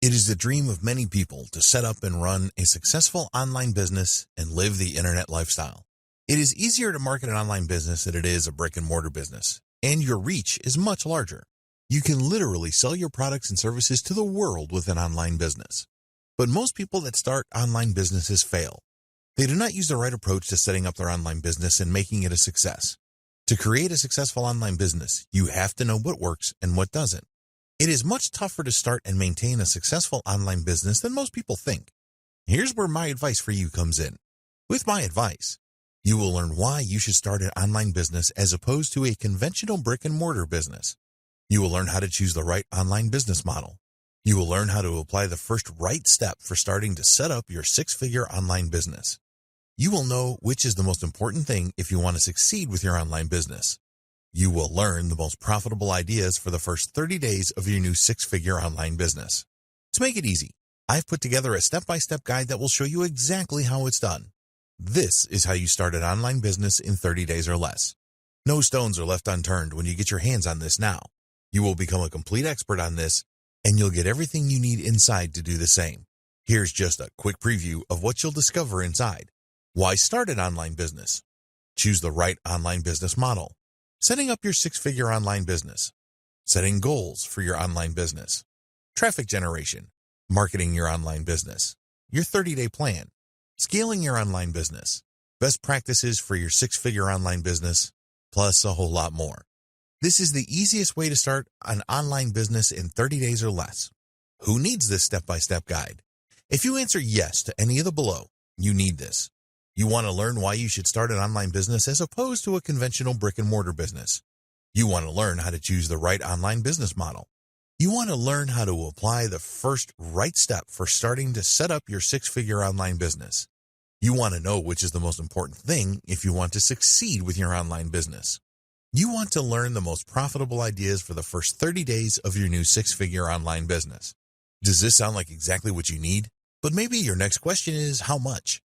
It is the dream of many people to set up and run a successful online business and live the internet lifestyle. It is easier to market an online business than it is a brick-and-mortar business, and your reach is much larger. You can literally sell your products and services to the world with an online business. But most people that start online businesses fail. They do not use the right approach to setting up their online business and making it a success. To create a successful online business, you have to know what works and what doesn't. It is much tougher to start and maintain a successful online business than most people think. Here's where my advice for you comes in. With my advice, you will learn why you should start an online business as opposed to a conventional brick-and-mortar business. You will learn how to choose the right online business model. You will learn how to apply the first right step for starting to set up your six-figure online business. You will know which is the most important thing if you want to succeed with your online business. You will learn the most profitable ideas for the first 30 days of your new six-figure online business. To make it easy, I've put together a step-by-step guide that will show you exactly how it's done. This is how you start an online business in 30 days or less. No stones are left unturned when you get your hands on this now. You will become a complete expert on this, and you'll get everything you need inside to do the same. Here's just a quick preview of what you'll discover inside. Why start an online business? Choose the right online business model. Setting up your six-figure online business. Setting goals for your online business. Traffic generation. Marketing your online business. Your 30-day plan. Scaling your online business. Best practices for your six-figure online business, plus a whole lot more. This is the easiest way to start an online business in 30 days or less. Who needs this step-by-step guide? If you answer yes to any of the below, you need this. You want to learn why you should start an online business as opposed to a conventional brick-and-mortar business. You want to learn how to choose the right online business model. You want to learn how to apply the first right step for starting to set up your six-figure online business. You want to know which is the most important thing if you want to succeed with your online business. You want to learn the most profitable ideas for the first 30 days of your new six-figure online business. Does this sound like exactly what you need? But maybe your next question is how much?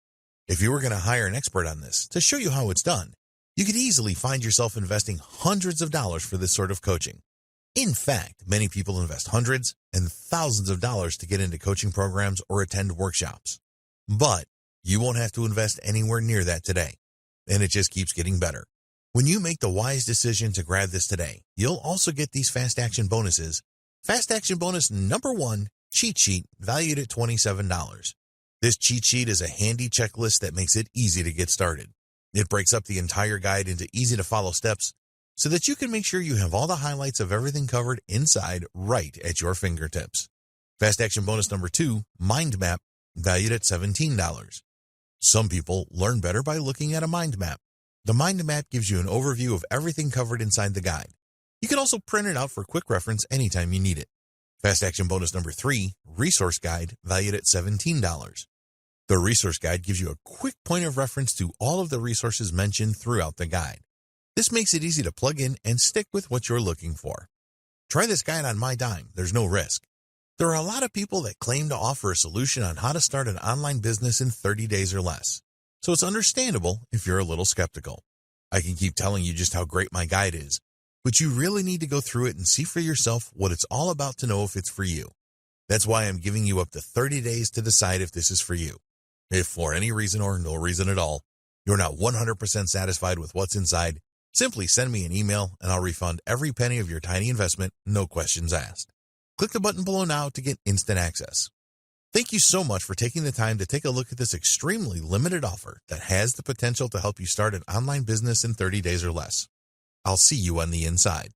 If you were going to hire an expert on this to show you how it's done, you could easily find yourself investing hundreds of dollars for this sort of coaching. In fact, many people invest hundreds and thousands of dollars to get into coaching programs or attend workshops. But you won't have to invest anywhere near that today, and it just keeps getting better. When you make the wise decision to grab this today, you'll also get these fast action bonuses. Fast action bonus number 1, cheat sheet, valued at $27. This cheat sheet is a handy checklist that makes it easy to get started. It breaks up the entire guide into easy-to-follow steps so that you can make sure you have all the highlights of everything covered inside right at your fingertips. Fast action bonus number 2, mind map, valued at $17. Some people learn better by looking at a mind map. The mind map gives you an overview of everything covered inside the guide. You can also print it out for quick reference anytime you need it. Fast action bonus number 3, resource guide, valued at $17. The resource guide gives you a quick point of reference to all of the resources mentioned throughout the guide. This makes it easy to plug in and stick with what you're looking for. Try this guide on my dime. There's no risk. There are a lot of people that claim to offer a solution on how to start an online business in 30 days or less. So it's understandable if you're a little skeptical. I can keep telling you just how great my guide is, but you really need to go through it and see for yourself what it's all about to know if it's for you. That's why I'm giving you up to 30 days to decide if this is for you. If for any reason or no reason at all, you're not 100% satisfied with what's inside, simply send me an email and I'll refund every penny of your tiny investment, no questions asked. Click the button below now to get instant access. Thank you so much for taking the time to take a look at this extremely limited offer that has the potential to help you start an online business in 30 days or less. I'll see you on the inside.